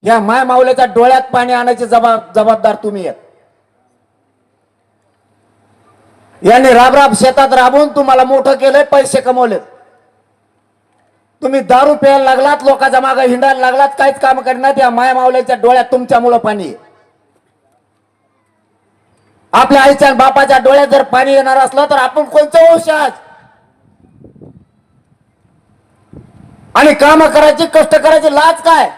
ह्या माय माऊल्याच्या डोळ्यात पाणी आणायचे जबाबदार तुम्ही आहेत. यांनी राब शेतात राबून तुम्हाला मोठं केलंय, पैसे कमवलेत. तुम्ही दारू प्यायला लागलात, लोकांच्या मागे हिंडायला लागलात, काहीच काम करणार. या माय माऊल्याच्या डोळ्यात तुमच्यामुळं पाणी. आपल्या आईच्या बापाच्या डोळ्यात जर पाणी येणार असलं तर आपण कोणतं वंशज? आणि काम करायची, कष्ट करायची लाज काय?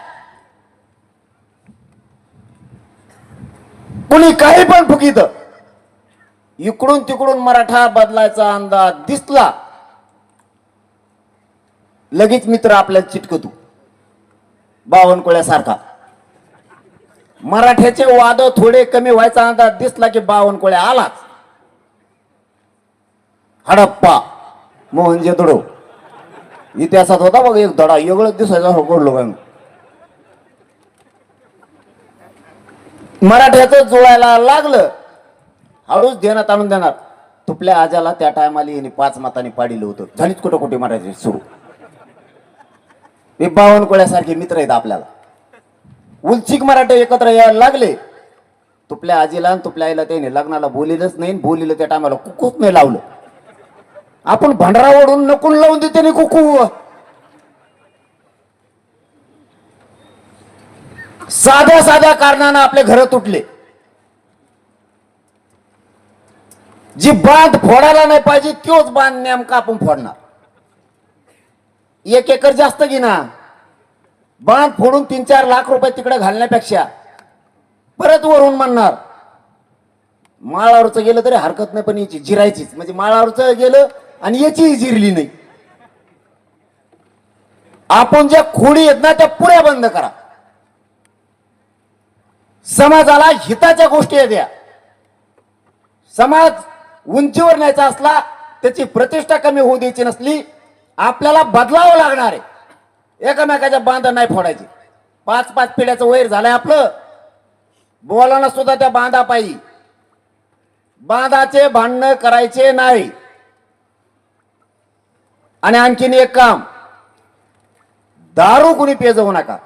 कुणी काही पण फुकीत. इकडून तिकडून मराठा बदलायचा अंदाज दिसला लगेच मित्र आपल्याला चिटकतो बावनकुळ्यासारखा. मराठ्याचे वाद थोडे कमी व्हायचा अंदाज दिसला की बावनकुळ्या आलाच. हडप्पा मोहनजोदडो इतिहासात होता बघ एक धडा, वेगळंच दिसायचा होकडलो काय. मराठ्याचं जुळायला लागलं, हळूच देण्यात आणून देणार. तुपल्या आजाला त्या टायमाला यांनी 5 मतांनी पाडिलं होतं. झालीच कुठं कुठे मराठी सुरू. हे बावनकुळ्यासारखे मित्र आहेत आपल्याला. उलचिक मराठे एकत्र यायला लागले. तुपल्या आजीला आणि तुपल्या आईला त्याने लग्नाला बोलिलंच नाही, बोलिलं त्या टायमाला कुकूच नाही लावलं. आपण भांडरा ओढून नकून लावून देते नाही कुकू. साध्या साध्या कारणानं आपले घर तुटले. जी बांध फोडायला नाही पाहिजे तोच बांध नेमका आपण फोडणार. 1 एकर जास्त घेणार, बांध फोडून 3-4 लाख रुपये तिकडे घालण्यापेक्षा परत वरून म्हणणार माळावरचं गेलं तरी हरकत नाही, पण याची जिरायचीच. म्हणजे माळावरचं गेलं आणि याचीही जिरली नाही. आपण ज्या खोडी आहेत ना त्या पुऱ्या बंद करा. समाजाला हिताच्या गोष्टी द्या. समाज उंचीवर न्यायचा असला, त्याची प्रतिष्ठा कमी होऊ द्यायची नसली, आपल्याला बदलावं लागणार आहे. एकमेकाच्या बांध नाही फोडायची. 5-5 पिढ्याचं वैर झालंय आपलं. बोलायला सुद्धा त्या बांधा पाहिजे. बांधाचे भांडणं करायचे नाही. आणि आणखीन एक काम, दारू कुणी पे जाऊ नका.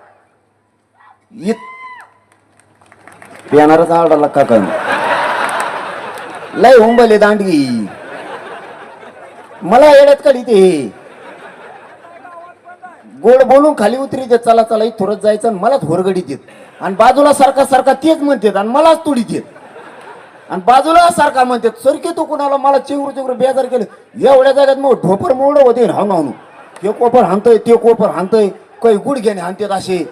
पिणारच आवडाला का काय लय हुंबले दांडगी. मला येड्यात काढी ते गोड बोलून खाली उतरी चला चला थोडत जायचं आणि मलाच होरगडीत येत. आणि बाजूला सारखा सारखा तेच म्हणतात आणि मलाच तुडीत येत. आणि बाजूला सारखा म्हणतात सरके तू कुणाला. मला चिवरू बेजार केलं. एवढ्या जागेत मग ढोपर मोड होते हाणू. ते कोपर हाणतोय, ते कोपर हाणतोय, काही गुडघ्याने हाणतात असे.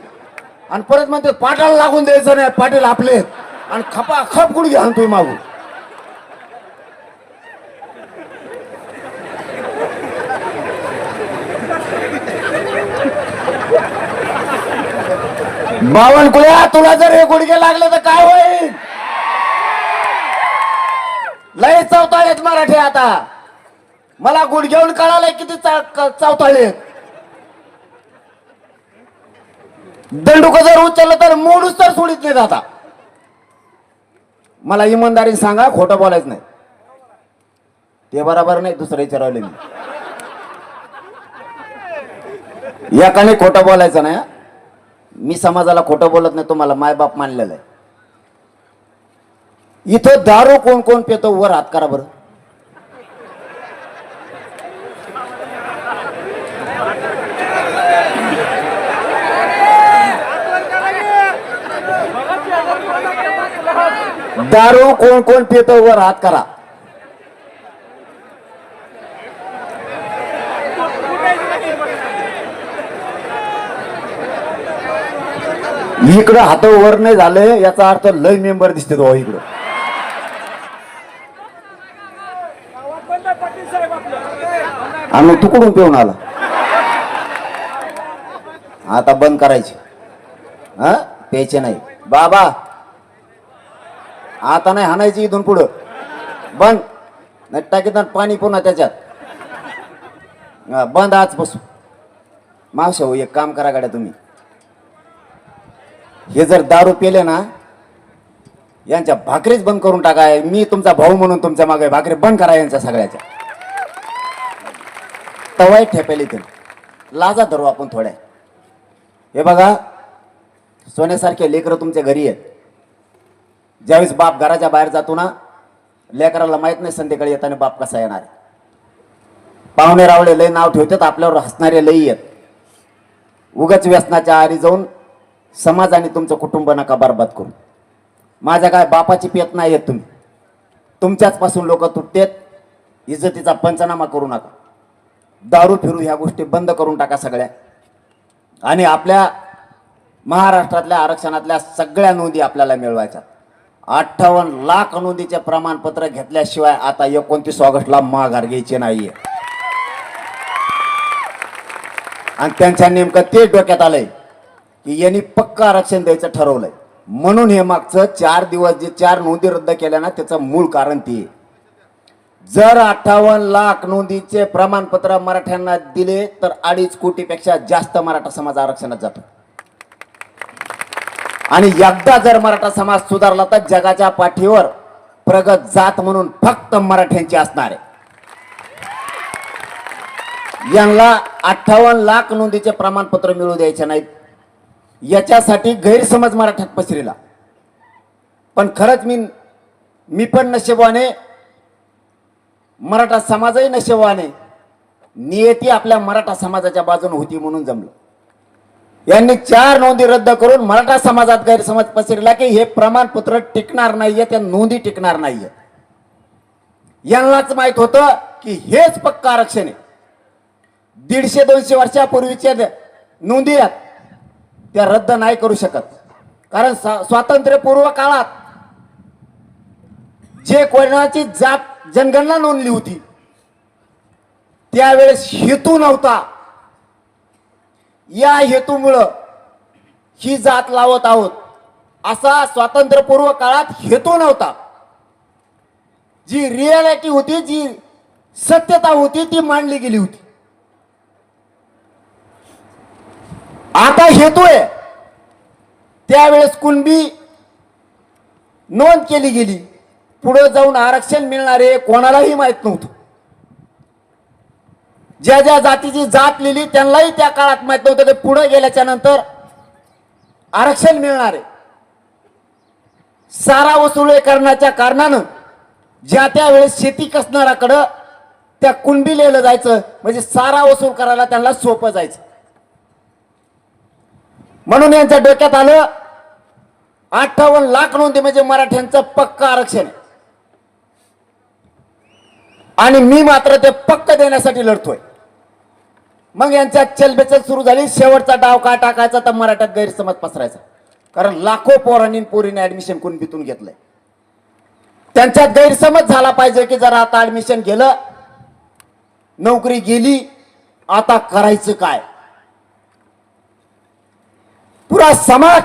आणि परत म्हणतात पाटाला लागून द्यायचं नाही, पाटील आपले. आणि खपा खप गुडघे हाणतोय मागून. बावनकुळ्या तुला जर हे गुडघे लागले तर काय होईल? लय चवताळेत मराठी आता. मला गुडघेऊन कळालंय किती चवताळेत. दंडुक जर उचललं तर मोडूच तर सोडित नाही आता. मला इमानदारी सांगा, खोटं बोलायचं नाही. ते बरोबर नाही, दुसरं विचारवले मी. याकाने खोटं बोलायचं नाही. मी समाजाला खोटं बोलत नाही, तुम्हाला मायबाप मानलेलं आहे. इथं दारू कोण कोण पितो वर हात करा बरं. दारू कोण कोण पितो वर हात करा. इकडं हात वर नाही झाले याचा अर्थ लय मेंबर दिसते तो इकडं. आम्ही तुकडून पिऊन आला. आता बंद करायचे. हा प्यायचे नाही बाबा. आता नाही हाणायची इथून पुढं. बंद. नाही टाकीत पाणी पुन्हा त्याच्यात. बंद आजपासून. मावशा हो एक काम करा गाड्या तुम्ही. हे जर दारू पेले ना यांच्या भाकरीच बंद करून टाकाय. मी तुमचा भाऊ म्हणून तुमच्या मागे भाकरी बंद करा यांच्या सगळ्याच्या. तवाय ठेपेल इथे लाजा धरू आपण थोड्या. हे बघा सोन्यासारखे लेकरं तुमच्या घरी आहेत. ज्यावेळेस बाप घराच्या बाहेर जातो ना, लेकराला माहित नाही संध्याकाळी येताना बाप कसा येणार. पाहुणे रावळे लय नाव ठेवतात, आपल्यावर हसणारे लई आहेत. उगाच व्यसनाच्या आहारी जाऊन समाज आणि तुमचं कुटुंब नका बरबाद करू. माझ्या काय बापाची पेत नाही आहेत तुम्ही. तुमच्याच पासून लोक तुटतेत. इज्जतीचा पंचनामा करू नका. दारू फिरू ह्या गोष्टी बंद करून टाका सगळ्या. आणि आपल्या महाराष्ट्रातल्या आरक्षणातल्या सगळ्या नोंदी आपल्याला मिळवायच्या. 58 लाख नोंदीचे प्रमाणपत्र घेतल्याशिवाय आता 29 ऑगस्टला माघार घ्यायची नाहीये. आणि त्यांच्या नेमकं ते डोक्यात आलंय की यांनी पक्का आरक्षण द्यायचं ठरवलंय. म्हणून हे मागचं 4 दिवस जे 4 नोंदी रद्द केल्या ना, त्याचं मूळ कारण ते. जर 58 लाख नोंदीचे प्रमाणपत्र मराठ्यांना दिले तर 2.5 कोटीपेक्षा जास्त मराठा समाज आरक्षणात जातो. आणि एकदा जर मराठा समाज सुधारला तर जगाच्या पाठीवर प्रगत जात म्हणून फक्त मराठ्यांची असणार आहे. यांना 58 लाख नोंदीचे प्रमाणपत्र मिळू द्यायचे नाहीत. याच्यासाठी गैरसमज मराठ्यात पसरला. पण खरंच मी पण नशिबवाने, मराठा समाजही नशिबवाने. नियती आपल्या मराठा समाजाच्या बाजूने होती म्हणून जमलं. यांनी 4 नोंदी रद्द करून मराठा समाजात गैरसमज पसरला की हे प्रमाणपत्र टिकणार नाहीये, त्या नोंदी टिकणार नाहीये. यांनाच माहित होतं की हेच पक्क आरक्षण आहे. 150-200 वर्षापूर्वीच्या नोंदी आहेत त्या रद्द नाही करू शकत. कारण स्वातंत्र्यपूर्व काळात जे कोणाची जात जनगणना नोंदली होती त्यावेळेस हेतू नव्हता. या हेतूमुळं ही जात लावत आहोत असा स्वातंत्र्यपूर्व काळात हेतू नव्हता. जी रियालिटी होती, जी सत्यता होती ती मांडली गेली होती. आता हेतू आहे. त्यावेळेस कुणबी नोंद केली गेली. पुढे जाऊन आरक्षण मिळणारे कोणालाही माहित नव्हतं. ज्या ज्या जातीची जात लिहिली त्यांनाही त्या काळात माहित नव्हतं की पुढे गेल्याच्या नंतर आरक्षण मिळणार आहे. सारा वसुली करण्याच्या कारणानं ज्या त्यावेळेस शेती कसणाराकडं त्या कुणबी लिहिलं जायचं, म्हणजे सारा वसूल करायला त्यांना सोपं जायचं. म्हणून यांच्या डोक्यात आलं 58 लाख नोंदी म्हणजे मराठ्यांचं पक्क आरक्षण. आणि मी मात्र ते पक्क देण्यासाठी लढतोय. मग यांच्या चलबेचल सुरू झाली. शेवटचा डाव काय टाकायचा तर मराठ्यात गैरसमज पसरायचा. कारण लाखो पोरांनी पोरीने ऍडमिशन कुणबीतून घेतलंय. त्यांच्यात गैरसमज झाला पाहिजे की जरा आता ऍडमिशन गेलं, नोकरी गेली, आता करायचं काय. पुरा समाज